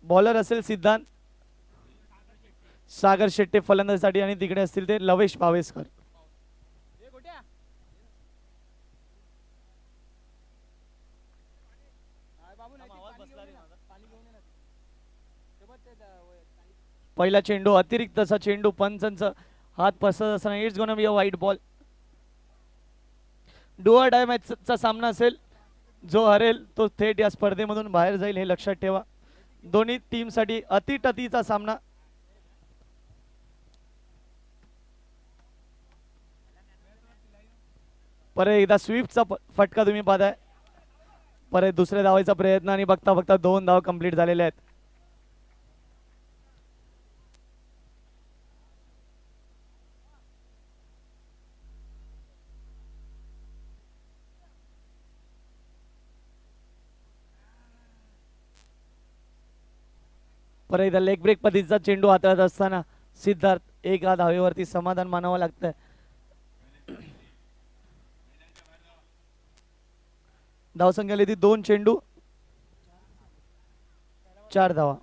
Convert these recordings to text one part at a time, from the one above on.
Bowler असेल सिद्धांत सागर शेट्टे फलंदाजीसाठी आणि तिकडे असतील ते लवेश पावेसकर. पहिला चेंडू अतिरिक्त असा चेंडू पंचांचा हात पसरत असताना इट्स गोना बी अ वाईट बॉल. डू ऑर डाय मॅचचा सामना असेल. जो हरेल तो थेट या स्पर्धेमधून बाहेर जाईल हे लक्षात ठेवा. दोन्ही टीमसाठी अतिटतीचा सामना. परत एकदा स्वीपचा फटका तुम्ही पाहताय. परत दुसऱ्या धावायचा प्रयत्न आणि बघता बघता 2 धाव कंप्लीट झालेले आहेत. परत एकदा लेग ब्रेक पद्धतीचा चेंडू हाताळत असताना सिद्धार्थ एका धावेवरती समाधान मानावं लागतंय. धावसंख्या आली ती 2 चेंडू 4 धावा.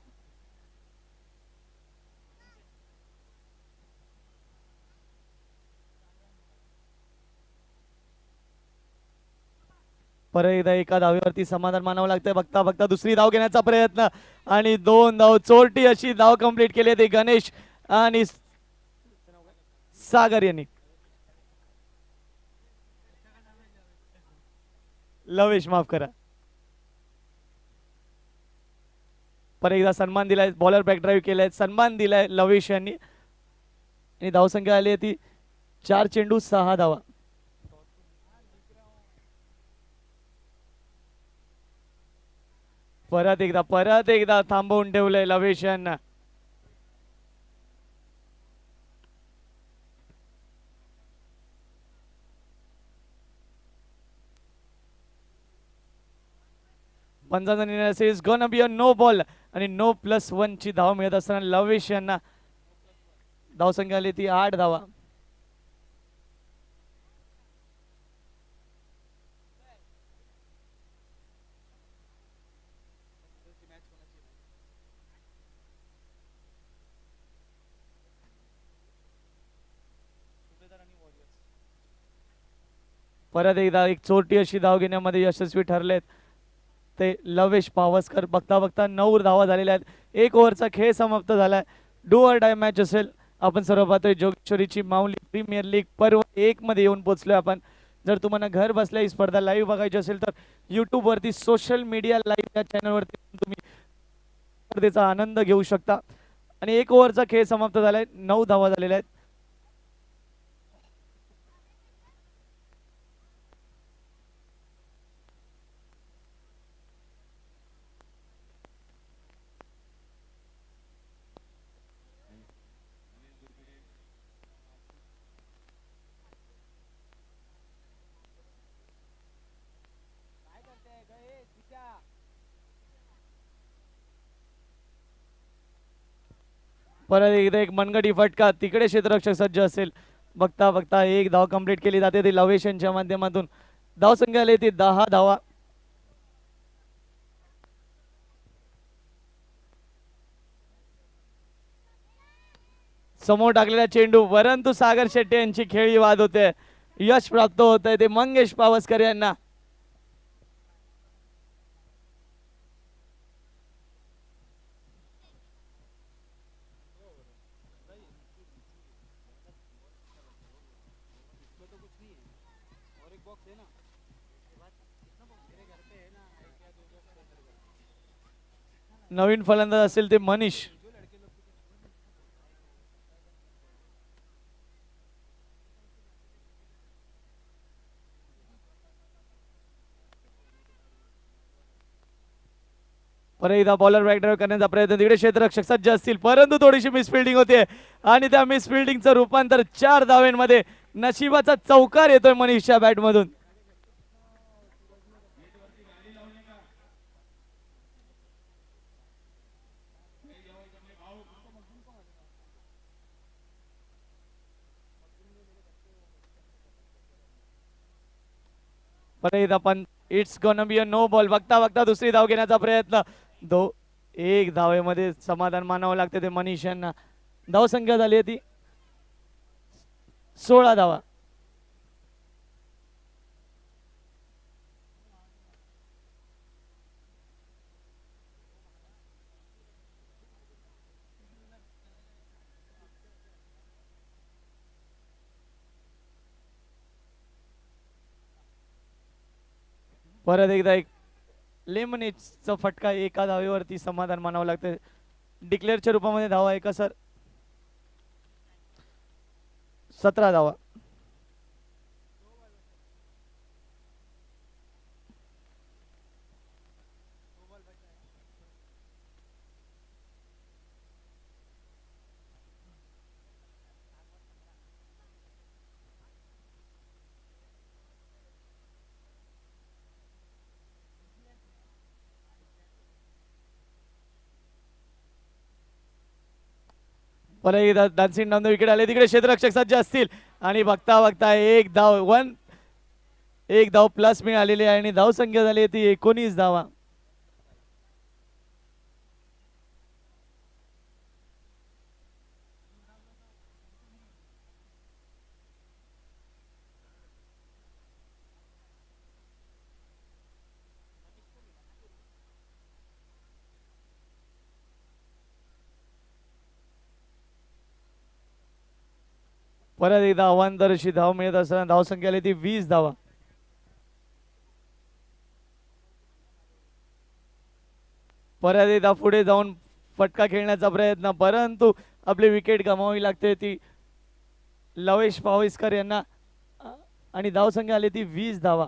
परत एकदा एका धावेवरती समाधान मानावं लागतंय. बघता बघता दुसरी धाव घेण्याचा प्रयत्न आणि 2 धाव. चोरटी अशी धाव कंप्लीट केली ते गणेश आणि सागर यांनी. लवेश माफ करा. परत एकदा सन्मान दिलाय. बॉलर बॅक ड्राईव्ह केलाय. सन्मान दिलाय लवेश यांनी आणि धावसंख्या आली ती 4 चेंडू 6 धावा. परत एकदा थांबवून ठेवलंय लवेश यांना. पंचांचा निर्णय is gonna be a no ball आणि नो +1 ची धाव मिळत असताना लवेश यांना धावसंख्या आली ती 8 धावा. परत एकदा एक चोरटी अशी धाव घेण्यामध्ये यशस्वी ठरलेत ते लवेश पावसकर. बघता बघता 9 धावा झालेल्या आहेत. 1 ओव्हरचा खेळ समाप्त झालाय. डू ऑर डाय मॅच असेल. आपण सर्व पाहतोय जोगेश्वरीची माऊली प्रीमियर लीग पर्व 1 मध्ये येऊन पोहोचलोय आपण. जर तुम्हाला घर बसल्या ही स्पर्धा लाईव्ह बघायची असेल तर यूट्यूब वरती सोशल मीडिया लाईव्ह या चॅनलवरती तुम्ही स्पर्धेचा आनंद घेऊ शकता. आणि 1 ओव्हरचा खेळ समाप्त झालाय. 9 धावा झालेल्या आहेत. परत एकदा एक मनगटी फटका. तिकडे क्षेत्ररक्षक सज्ज असेल. बघता बघता 1 धाव कंप्लीट केली जाते ती लवेश यांच्या माध्यमातून. धावसंख्या आली ती 10 धावा. समोर टाकलेला चेंडू परंतु सागर शेट्टे यांची खेळी वाद होते. यश प्राप्त होत आहे ते मंगेश पावसकर यांना. नवीन फलंदाज असेल ते मनीष. परत एकदा बॉलर बॅक ड्राईव्ह करण्याचा प्रयत्न. तिकडे क्षेत्ररक्षक सज्ज असतील परंतु थोडीशी मिसफिल्डिंग होते आणि त्या मिसफिल्डिंगचं रूपांतर 4 धावेंमध्ये. नशिबाचा चौकार येतोय मनीषच्या बॅटमधून. परत एकदा पण it's gonna be a no ball. बघता बघता दुसरी धाव घेण्याचा प्रयत्न. एक धावेमध्ये समाधान मानावं लागते ते मनीष यांना. धावसंख्या झाली आहे ती 16 धावा. परत एकदा एक लेमनेजचा फटका, एका धावेवरती समाधान मानावं लागतं. डिक्लेअरच्या रूपामध्ये धावा आहे का सर? 17 धावा. परत एकदा डान्सिंग डाऊन द विकेट आले. तिकडे क्षेत्ररक्षक सज्ज असतील आणि बघता बघता एक धाव एक धाव प्लस मिळालेली आहे आणि धाव संख्या झाली ती 19 धावा. परत एकदा अवांतरशी धाव मिळत असताना धाव संख्या आली ती 20 धावा. परत एकदा पुढे जाऊन फटका खेळण्याचा प्रयत्न, परंतु आपली विकेट गमावावी लागते ती लवेश पावसकर यांना आणि धाव संख्या आली ती 20 धावा.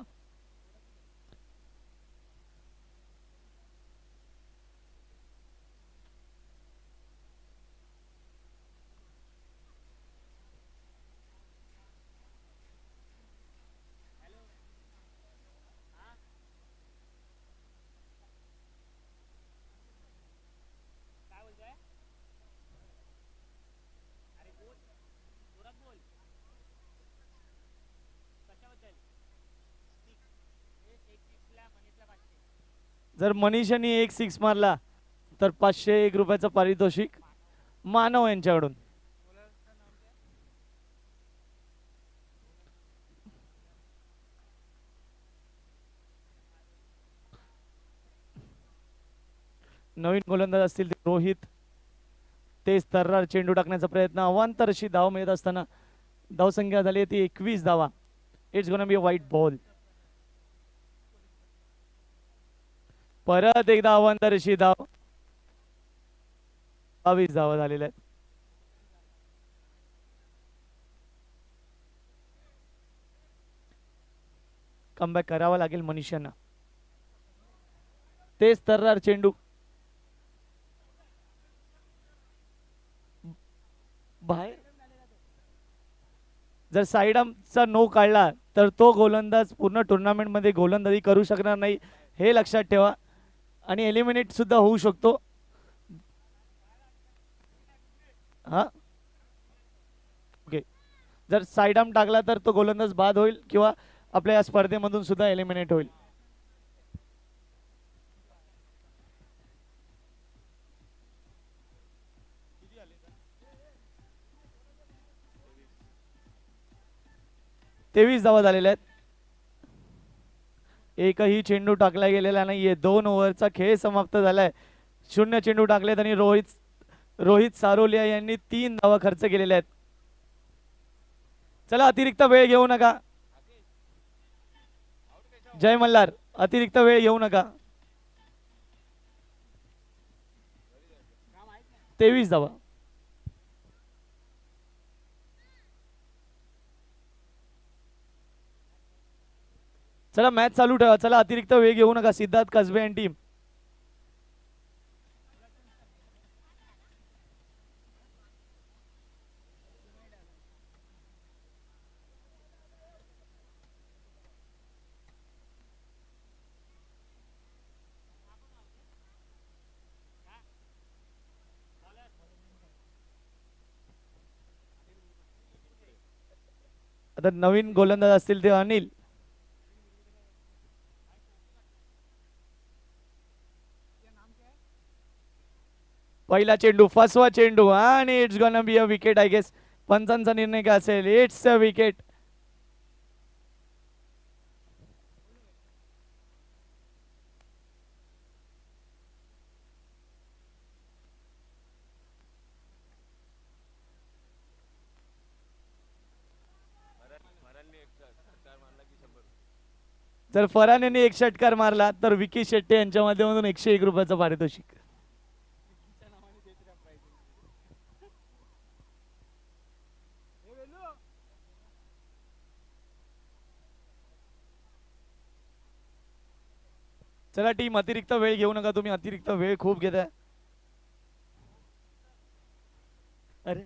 जर मनीषांनी एक सिक्स मारला तर 501 रुपयाचं पारितोषिक मानव यांच्याकडून. नवीन गोलंदाज असतील ते रोहित. तेच तर्रार चेंडू टाकण्याचा प्रयत्न, अवांतर अशी धाव मिळत असताना धाव संख्या झाली ती 21 धावा. इट्स गोना बी अ वाईट बॉल. परत एकदा अवांतर अशी धाव. 22 धावा झालेल्या आहेत. कमबॅक करावा लागेल मनीषांना. तेच तर्रार चेंडू बाहेर. जर साईड आर्मचा नो काढला तर तो गोलंदाज पूर्ण टुर्नामेंट मध्ये गोलंदाजी करू शकणार नाही, हे लक्षात ठेवा. आणि एलिमिनेट सुद्धा होऊ शकतो. हा ओके. जर साईड आर्म टाकला तर तो गोलंदाज बाद होईल किंवा आपल्या या स्पर्धेमधून सुद्धा एलिमिनेट होईल. तेवीस धावा झालेल्या आहेत. एकही चेंडू टाकला गेलेला नाहीये. 2 ओव्हरचा खेळ समाप्त झालाय. 0 चेंडू टाकलेत आणि रोहित सारोलिया यांनी 3 धावा खर्च केलेल्या आहेत. चला अतिरिक्त वेळ घेऊ नका. जय मल्हार, अतिरिक्त वेळ घेऊ नका. 23 धावा. चला मॅच चालू ठेवा. चला अतिरिक्त वेळ घेऊ नका. सिद्धार्थ कसबे आणि टीम. आता नवीन गोलंदाज असतील ते अनिल. पहिला चेंडू फसवा चेंडू आणि it's gonna be a wicket I guess. पंचांचा निर्णय काय असेल? It's a wicket. जर फरहान यांनी एक षटकार मारला तर विकी शेट्टी यांच्या माध्यमातून 101 रुपयाचं पारितोषिक. चला टीम, अतिरिक्त वेळ घेऊ नका तुम्ही, अतिरिक्त वेळ खूप घेताय. अरे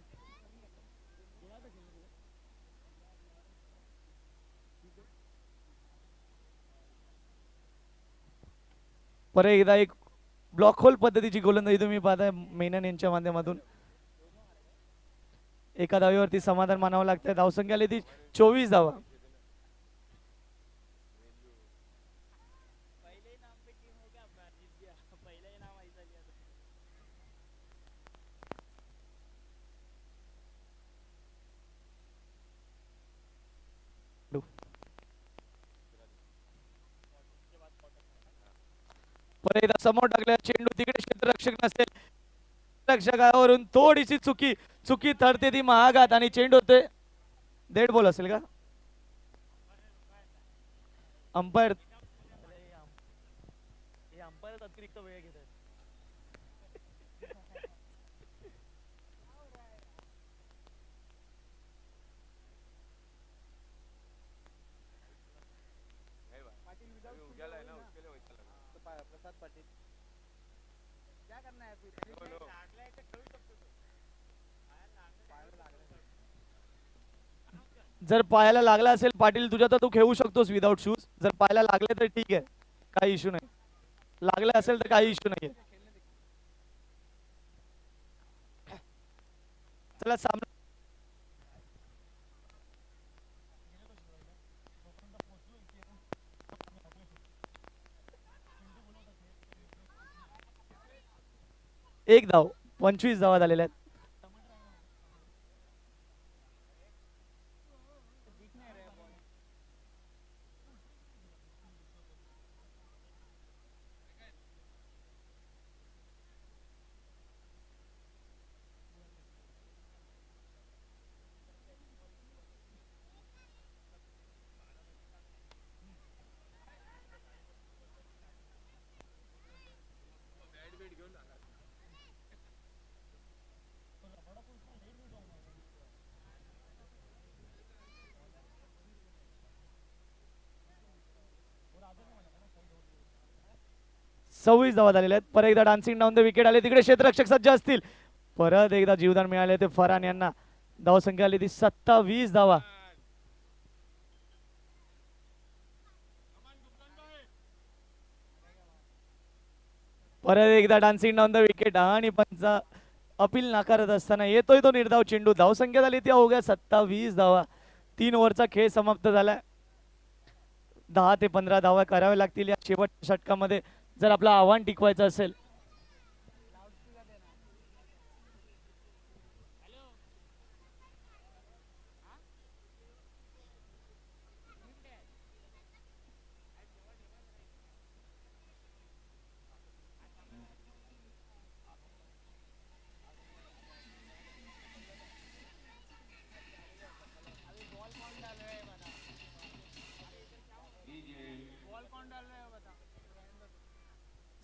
परत एकदा एक ब्लॉक होल पद्धतीची गोलंदाजी तुम्ही पाहताय मेनन यांच्या माध्यमातून. एका धावेवरती समाधान मानावं लागतंय. धावसंख्या आली ती 24 धावा. परत एकदा समोर टाकल्या चेंडू, तिकडे क्षेत्ररक्षक नसेल, रक्षकावरून थोडीशी चुकी ठरते ती महागात आणि चेंडू होते डेड बॉल असेल का? अंपायर अतिरिक्त वेळ घेत आहेत. जर पायाला लागला असेल पाटील तुझ्या तर तू खेळू शकतोस विदाउट शूज. जर पायाला लागले तर ठीक आहे, काही इश्यू नाही. लागले असेल तर काही इश्यू नाहीये. चला सामना एक धाव, 25 धावा झालेल्या आहेत. सव्वीस धावा झालेल्या आहेत. परत एकदा डान्सिंग डाऊन द विकेट आले, तिकडे क्षेत्ररक्षक सज्ज असतील. परत एकदा जीवदान मिळाले ते फरहान यांना. धावसंख्या आली ती 27 धावा. परत एकदा डान्सिंग डाऊन द विकेट आणि पंच अपील नाकारत असताना येतोय तो निर्धाव चेंडू. धावसंख्या झाली ती अवघ्या 27 धावा. 3 ओव्हरचा खेळ समाप्त झालाय. 10 ते 15 धावा कराव्या लागतील या शेवटच्या षटकामध्ये जर आपलं आव्हान टिकवायचं असेल.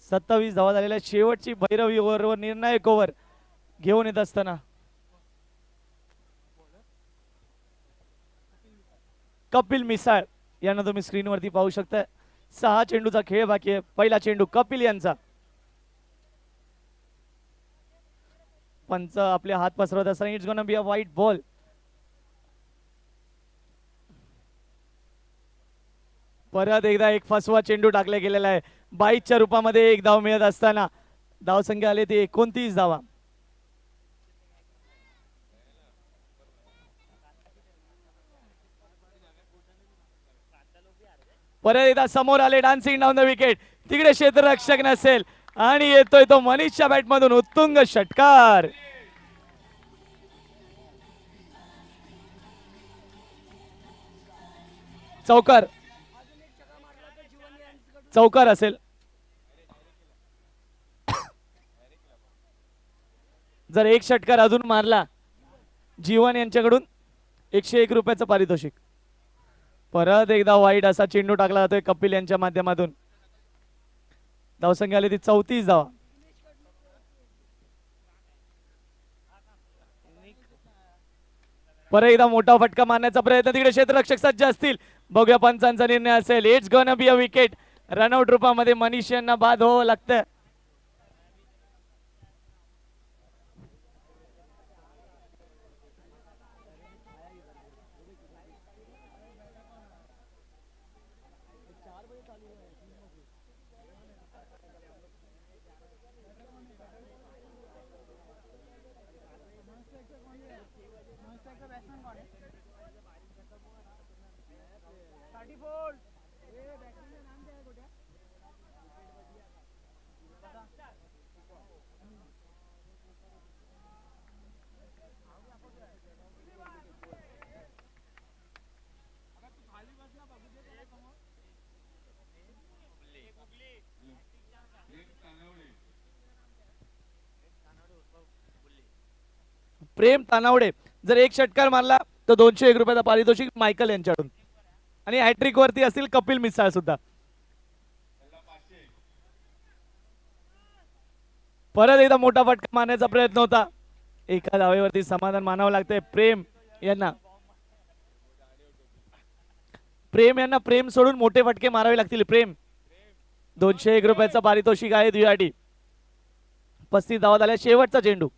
सत्तावीस धावा झालेल्या शेवटची भैरवी ओव्हरवर निर्णायक ओव्हर घेऊन येत असताना कपिल मिसाळ यांना तुम्ही स्क्रीनवरती पाहू शकता. 6 चेंडूचा खेळ बाकी आहे. पहिला चेंडू कपिल यांचा. पंच आपले हात पसरवत असताना it's gonna be a white ball. परत एकदा एक फसवा चेंडू टाकला गेलेला आहे. 22च्या रूपामध्ये एक धाव मिळत असताना धावसंख्या आली ती 29 धावा. परत एकदा समोर आले डान्सिंग डाऊन द विकेट, तिकडे क्षेत्ररक्षक नसेल आणि येतोय तो मनीषच्या बॅट मधून उत्तुंग षटकार. चौकार चौकार असेल. जर एक षटकार अजून मारला जीवन यांच्याकडून 101 रुपयाचं पारितोषिक. परत एकदा वाईट असा चेंडू टाकला जातोय कपिल यांच्या माध्यमातून. धावसंख्या आली ती 34 धावा. परत एकदा मोठा फटका मारण्याचा प्रयत्न, तिकडे क्षेत्ररक्षक सज्ज असतील. बघूया पंचांचा निर्णय असेल. It's gonna be a wicket. Run out रूपामध्ये मनीष यांना बाद व्हावं लागतं. प्रेम तानावडे जर एक षटकार मारला तर 201 रुपयाचा पारितोषिक मायकल यांच्याकडून. आणि हॅट्रिक वरती असतील कपिल मिसाळ सुद्धा. परत एकदा मोठा फटका मारण्याचा प्रयत्न होता. एका धावेवरती समाधान मानावं लागतंय प्रेम यांना. प्रेम सोडून मोठे फटके मारावे लागतील. प्रेम 201 रुपयाचा पारितोषिक आहे तुझ्यासाठी. 35 धावा झाल्या. शेवटचा चेंडू.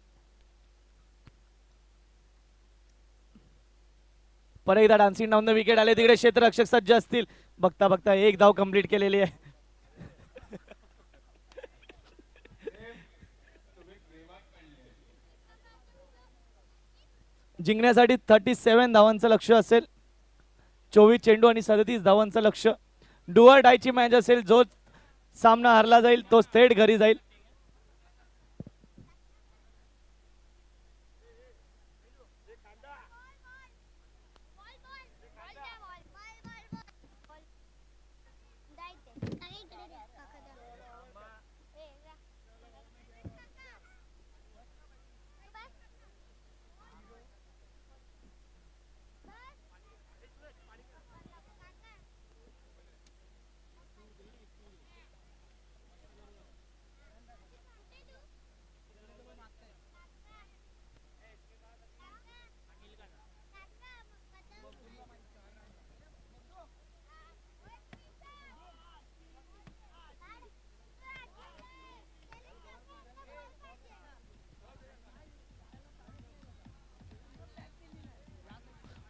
परत एकदा डान्सिंग डाऊन द विकेट आले. तिकडे क्षेत्ररक्षक सज्ज असतील. बघता बघता एक धाव कंप्लीट केलेली आहे. जिंकण्यासाठी 37 धावांचं लक्ष असेल. 24 चेंडू आणि 37 धावांचं लक्ष. डू ऑर डायची मॅच असेल. जो सामना हरला जाईल तो थेट घरी जाईल.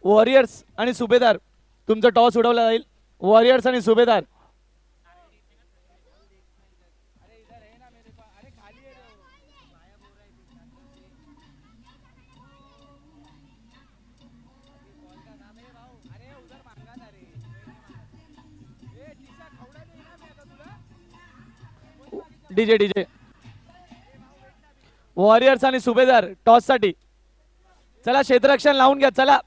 वॉरियर्स आणि सुभेदार तुमचा टॉस उडवला जाईल. वॉरियर्स आणि सुभेदार. डीजे वॉरियर्स आणि सुभेदार टॉस साठी. चला क्षेत्ररक्षण लावून घ्या. चला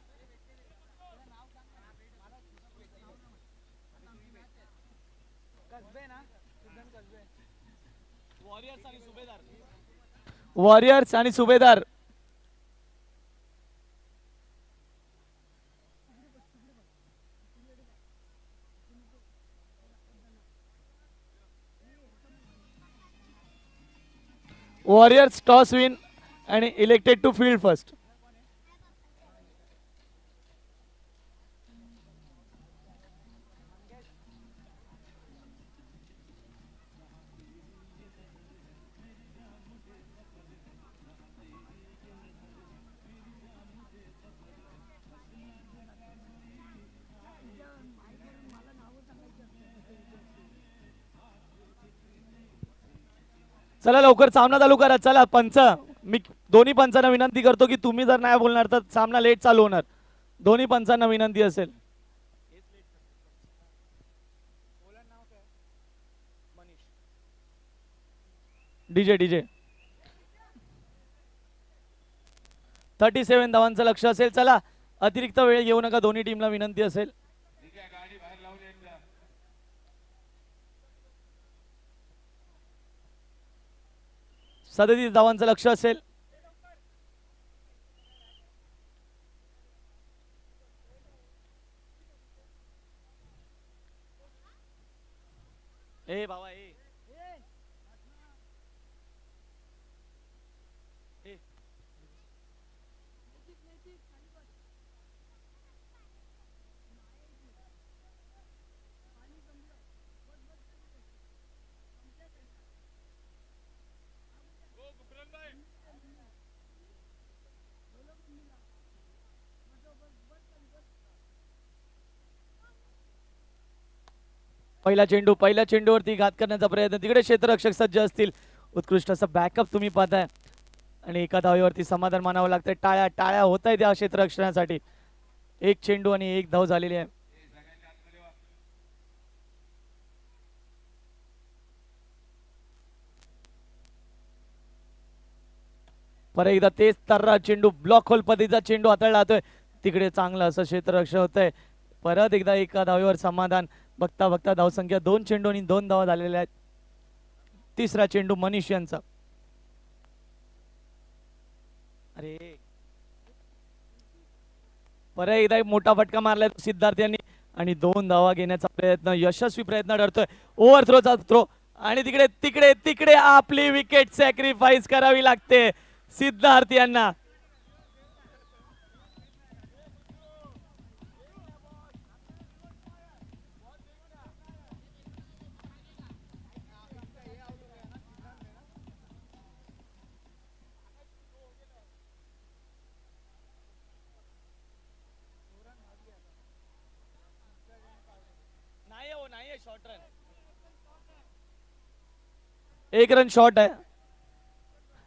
वॉरियर्स आणि सुभेदार. Warriors toss win and elected to field first. चला लवकर सामना चालू करा. चला पंच, मी दोन्ही पंचांना विनंती करतो की तुम्ही जर नाही बोलणार तर सामना लेट चालू होणार. दोन्ही पंचांना विनंती असेल. डीजे डीजे 37 धावांचं लक्ष असेल. चला अतिरिक्त वेळ घेऊ नका, दोन्ही टीमला विनंती असेल. 37 धावांचं लक्ष असेल. ए बाबा ए पहिल्या चेंडूवरती घात करण्याचा प्रयत्न. तिकडे क्षेत्ररक्षक सज्ज असतील. उत्कृष्ट असं बॅकअप तुम्ही पाहताय आणि एका धावेवरती समाधान मानावं लागतंय. टाळ्या टाळ्या होत आहेत या क्षेत्ररक्षणासाठी. एक चेंडू आणि एक धाव झालेली आहे. परत एकदा तेच तर्रा चेंडू, ब्लॉक होल पद्धतीचा चेंडू हाताळला जातोय. तिकडे चांगलं असं क्षेत्ररक्षण होतंय. परत एकदा एका धावेवर समाधान. बघता बघता धावसंख्या 2 चेंडू आणि 2 धावा झालेल्या आहेत. तिसरा चेंडू मनीष यांचा. अरे परत एकदा एक मोठा फटका मारलाय सिद्धार्थ यांनी आणि 2 धावा घेण्याचा प्रयत्न, यशस्वी प्रयत्न ठरतोय. ओव्हर थ्रोचा थ्रो आणि तिकडे तिकडे तिकडे आपली विकेट सॅक्रिफाईस करावी लागते सिद्धार्थ यांना. एक रन शॉर्ट आहे.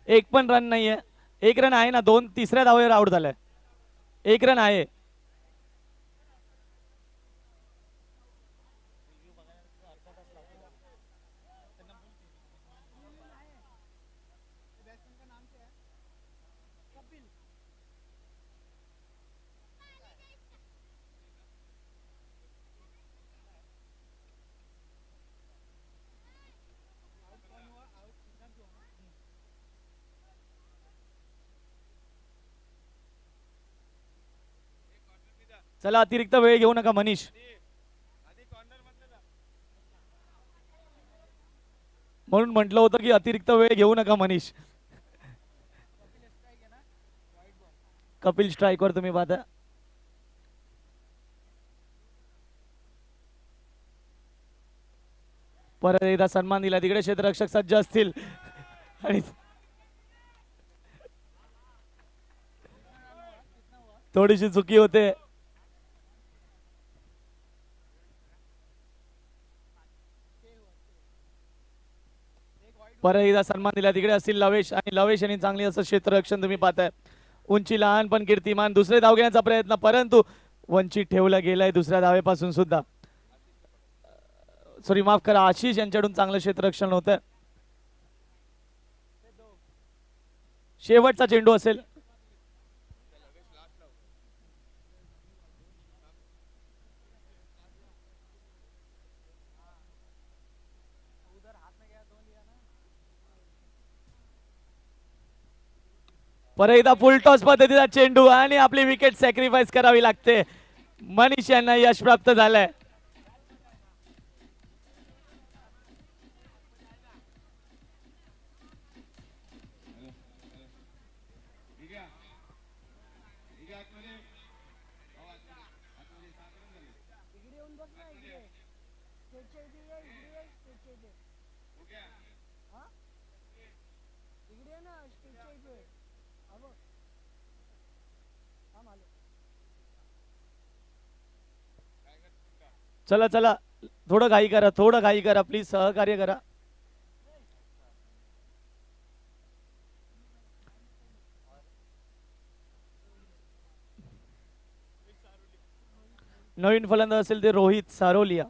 एक पण रन नाहीये. एक रन आहे ना. 2 तिसऱ्या धावेवर आउट झालाय. एक रन आहे. चला अतिरिक्त वेळ घेऊ नका मनीष. म्हणून म्हटलं होतं की अतिरिक्त वेळ घेऊ नका मनीष. कपिल स्ट्राईकवर तुम्ही पाहता. परत एकदा सन्मान दिला. तिकडे क्षेत्ररक्षक सज्ज असतील आणि थोडीशी चुकी होते. परत एकदा सन्मान दिला. तिकडे असतील लवेश आणि लवेश यांनी चांगली असं क्षेत्ररक्षण तुम्ही पाहताय. उंची लहान पण कीर्तिमान. दुसरे धाव घेण्याचा प्रयत्न परंतु वंचित ठेवला गेलाय दुसऱ्या धावेपासून सुद्धा. सॉरी माफ करा, आशिष यांच्याकडून चांगलं क्षेत्ररक्षण होतं. शेवटचा चेंडू असेल. परत एकदा फुल टॉस पद्धतीचा चेंडू आणि आपली विकेट सॅक्रिफाईस करावी लागते. मनीष यांना यश प्राप्त झालंय. चला चला थोडं घाई करा, थोडं घाई करा प्लीज, सहकार्य करा. नवीन फलंदाज असेल ते रोहित सारोलिया.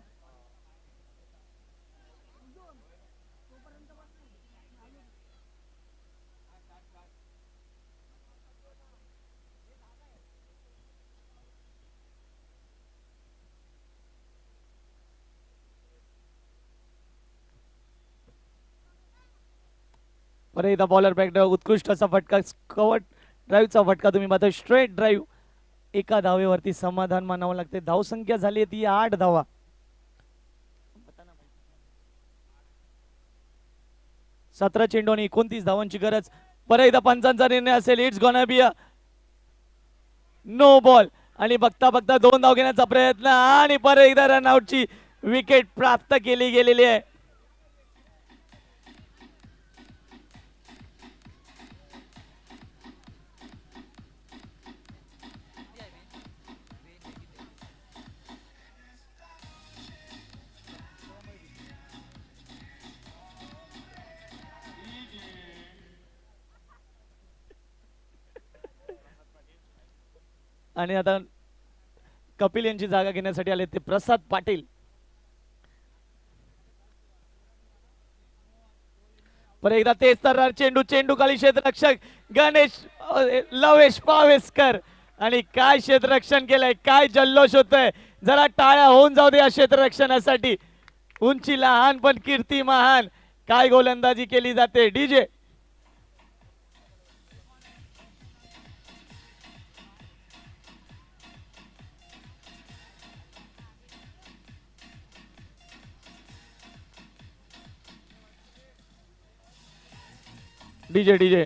परत एकदा बॉलर बॅक ड्राईव्ह उत्कृष्ट असा फटका कव्हर ड्राईव्हचा फटका तुम्ही पाहता स्ट्रेट ड्राईव्ह एका धावेवरती समाधान मानावं लागते. धावसंख्या झाली ती 8 धावा. 17 चेंडू आणि 29 धावांची गरज. परत एकदा पंचांचा निर्णय असेल. It's gonna be a no ball आणि बघता बघता 2 धाव घेण्याचा प्रयत्न आणि परत एकदा रनआउटची विकेट प्राप्त केली गेलेली आहे. आणि आता कपिल यांची जागा घेण्यासाठी आले ते प्रसाद पाटील. परत एकदा तेच तर्रार चेंडू चेंडू खाली क्षेत्ररक्षक गणेश लवेश पावेसकर आणि काय क्षेत्ररक्षण केलंय, काय जल्लोष होतोय. जरा टाळ्या होऊन जाऊ दे या क्षेत्ररक्षणासाठी. उंची लहान पण कीर्ती महान. काय गोलंदाजी केली जाते डीजे. डीजे डीजे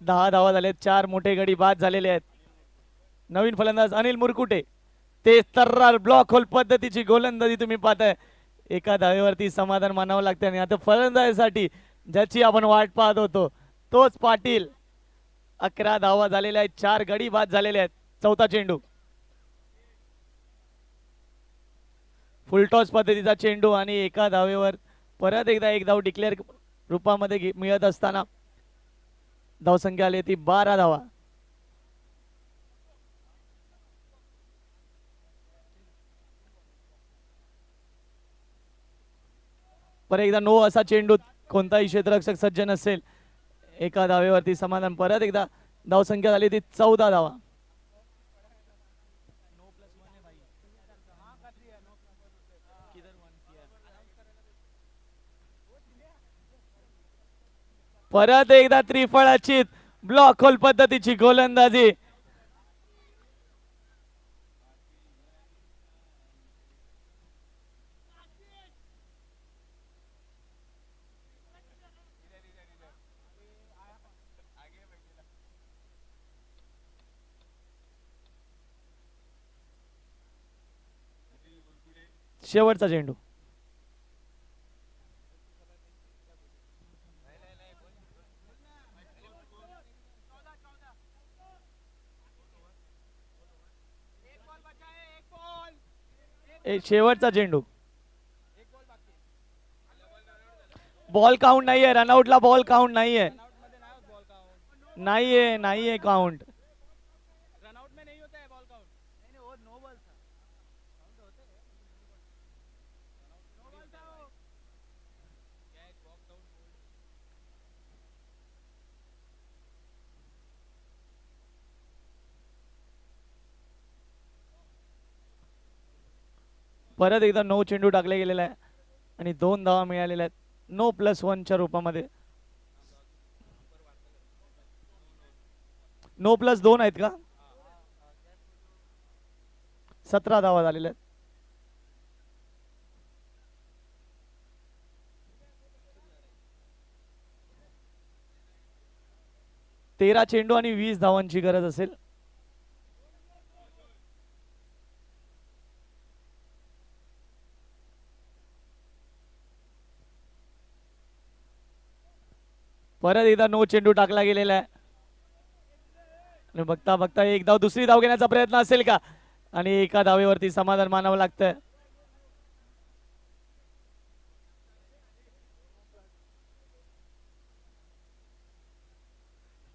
10 धावा झालेत. 4 मोठे गडी बाद झालेले आहेत. नवीन फलंदाज अनिल मुरकुटे. ते तर्रार ब्लॉक होल पद्धतीची गोलंदाजी तुम्ही पाहताय. एका धावेवरती समाधान मानावं लागते आणि आता फलंदाजीसाठी ज्याची आपण वाट पाहत होतो तोच पाटील. 11 धावा झालेल्या आहेत. 4 गडी बाद झालेले आहेत. चौथा चेंडू फुलटॉस पद्धतीचा चेंडू आणि एका धावेवर परत एकदा एक धाव डिक्लेअर रूपामध्ये मिळत असताना धावसंख्या आली ती 12 धावा. परत एकदा नो असा चेंडू कोणताही क्षेत्ररक्षक सज्ज नसेल. एका धावेवरती समाधान. परत एकदा धावसंख्या झाली ती 14 धावा. परत एकदा त्रिफळाची ब्लॉक होल पद्धतीची गोलंदाजी. शेवटचा चेंडू शेवटचा चेंडू. बॉल काउंट नाहीये. रनआउटला बॉल काउंट नाहीये. नाहीये नाहीये काउंट. परत एकदा 9 चेंडू टाकले गेलेला आहे आणि 2 धावा मिळालेल्या आहेत. 9+1च्या रूपामध्ये. 9+2 आहेत का? 17 धावा झालेल्या आहेत. 13 चेंडू आणि 20 धावांची गरज असेल. परत एकदा 9 चेंडू टाकला गेलेला आहे आणि बघता बघता एक धाव दुसरी धाव घेण्याचा प्रयत्न असेल का आणि एका धावेवरती समाधान मानावं लागतं.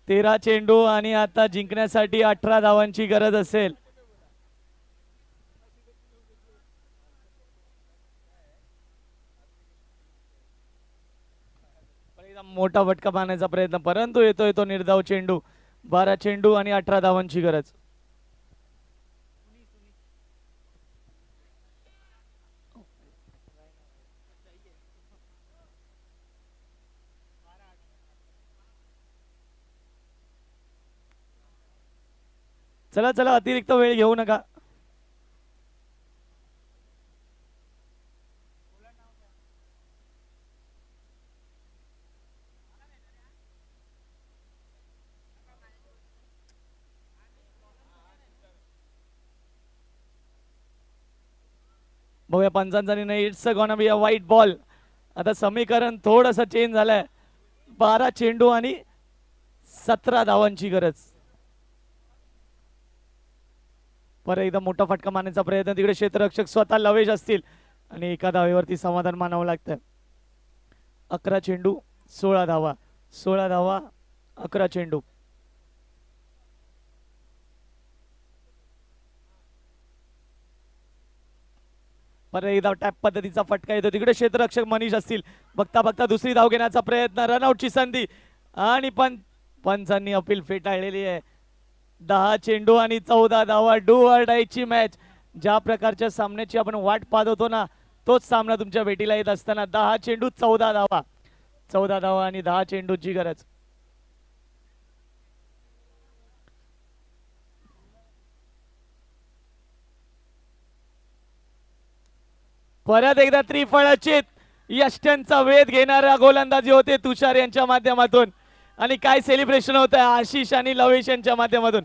तेरा चेंडू आणि आता जिंकण्यासाठी 18 धावांची गरज असेल. मोठा फटका पाहण्याचा प्रयत्न परंतु येतोय तो निर्धाव चेंडू. 12 चेंडू आणि 18 धावांची गरज. चला चला, अतिरिक्त वेळ घेऊ नका. बघूया पंचांचा निर्णय. It's gonna be a white ball. आता समीकरण थोडंसं चेंज झालंय. 12 चेंडू आणि 17 धावांची गरज. परत एकदा मोठा फटका मारण्याचा प्रयत्न. तिकडे क्षेत्ररक्षक स्वतः लवेश असतील आणि एका धावेवरती समाधान मानावं लागतं. 11 चेंडू 16 धावा. 16 धावा 11 चेंडू. परत एकदा टॅप पद्धतीचा फटका येतो. तिकडे क्षेत्ररक्षक मनीष असतील. बघता बघता दुसरी धाव घेण्याचा प्रयत्न. रनआउटची संधी आणि पंचांनी अपील फेटाळलेली आहे. 10 चेंडू आणि 14 धावा. डू ऑर डायची मॅच. ज्या प्रकारच्या सामन्याची आपण वाट पाहत होतो ना, तोच सामना तुमच्या भेटीला येत असताना 10 चेंडू 14 धावा. 14 धावा आणि 10 चेंडूची गरज. परत एकदा त्रिफळाचीत यष्ट्यांचा वेध घेणारा गोलंदाजी होते तुषार यांच्या माध्यमातून. आणि काय सेलिब्रेशन होत आहे आशिष आणि लवेश यांच्या माध्यमातून.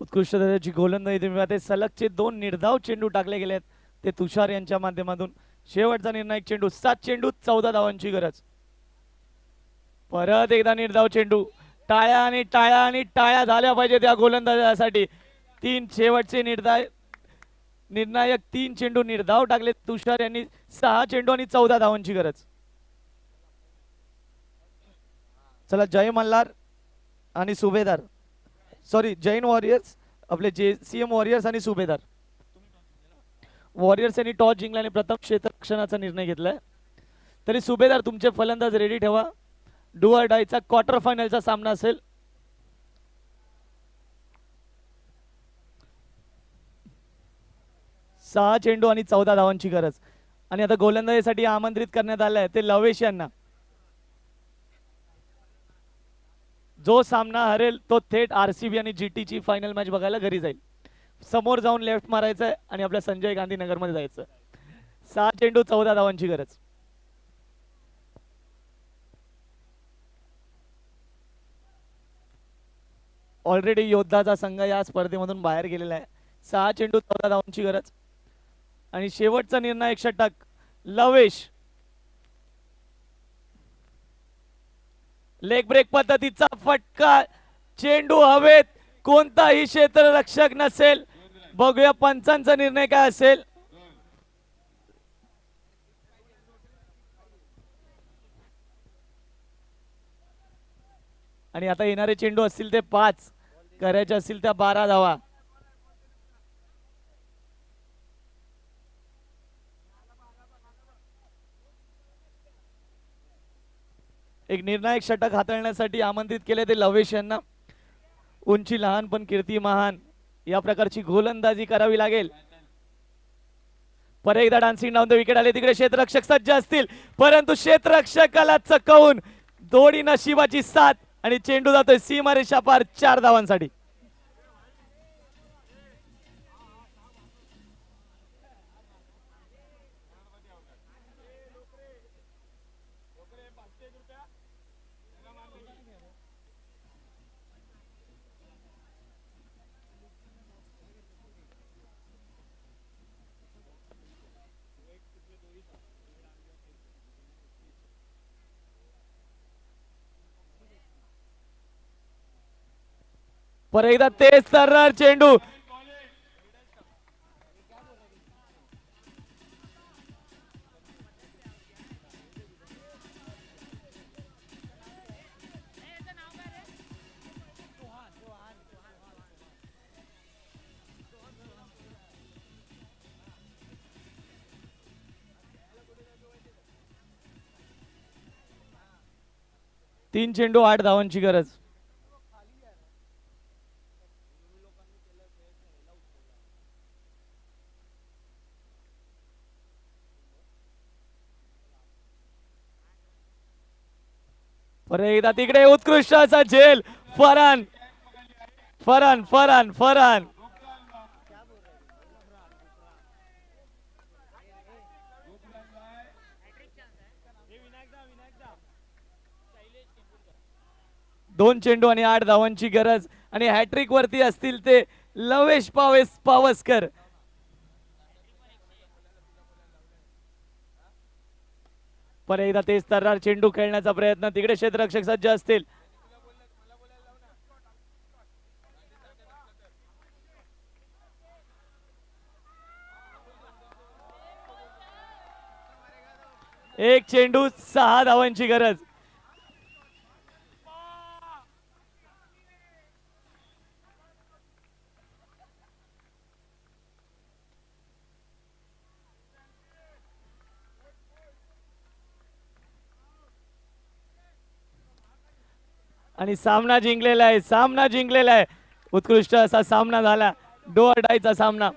उत्कृष्ट दर्जाची गोलंदाजी तुम्ही पाहते. सलगचे 2 निर्धाव चेंडू टाकले गेलेत ते तुषार यांच्या माध्यमातून. शेवटचा निर्णायक चेंडू. 7 चेंडू 14 धावांची गरज. परत एकदा निर्धाव चेंडू. टाळ्या आणि टाळ्या आणि टाळ्या झाल्या पाहिजे त्या गोलंदाजासाठी. 3 शेवटचे निर्णायक 3 चेंडू निर्धाव टाकले तुषार यांनी. 6 चेंडू आणि 14 धावांची गरज. चला जय मल्हार आणि सुभेदार, सॉरी जैन वॉरियर्स, आपले JCM वॉरियर्स आणि सुभेदार. वॉरियर्स यांनी टॉस जिंकला आणि प्रथम क्षेत्ररक्षणाचा निर्णय घेतलाय. तरी सुभेदार तुमचे फलंदाज रेडी ठेवा. डू ऑर डायचा क्वार्टर फायनलचा सामना असेल. सहा चेंडू आणि 14 धावांची गरज. आणि आता गोलंदाजीसाठी आमंत्रित करण्यात आलंय ते लवेश यांना. जो सामना हरेल तो थेट RCB आणि GT ची फायनल मॅच बघायला घरी जाईल. समोर जाऊन लेफ्ट मारायचं आहे आणि आपल्या संजय गांधी नगर मध्ये जायचं. 6 चेंडू 14 धावांची गरज. ऑलरेडी योद्धाचा संघ या स्पर्धेमधून बाहेर गेलेला आहे. 6 चेंडू 14 धावांची गरज. आणि शेवटचा निर्णायक षटक लवेश. लेग ब्रेक पद्धतीचा फटका. चेंडू हवेत. कोणताही क्षेत्ररक्षक नसेल. बघूया पंचांचा निर्णय काय असेल. आणि आता येणारे चेंडू असतील ते 5, करायचे असतील त्या 12 धावा. एक निर्णायक षटक हाताळण्यासाठी आमंत्रित केले ते लवेश यांना. उंची लहान पण कीर्ती महान या प्रकारची गोलंदाजी करावी लागेल. परत एकदा डान्सिंग डाऊन द विकेट आले. तिकडे क्षेत्ररक्षक सज्ज असतील परंतु क्षेत्ररक्षकाला चकवून दोडी नशिबाची साथ आणि चेंडू जातोय सीमारेषा पार 4 धावांसाठी. पर एकदा तेज तर्रार चेंडू. 3 चेंडू 8 धावांची गरज. परत एकदा तिकडे उत्कृष्ट असा झेल. फरान फरान फरान फरान दोन चेंडू आणि 8 धावांची गरज आणि हॅट्रिक वरती असतील ते लवेश पावसकर. पण एकदा तेच तर्रार चेंडू खेळण्याचा प्रयत्न. तिकडे क्षेत्ररक्षक सज्ज असतील. एक चेंडू 6 धावांची गरज. आणि सामना जिंकलेला आहे. उत्कृष्ट असा सामना झाला. डू ऑर डायचा सामना.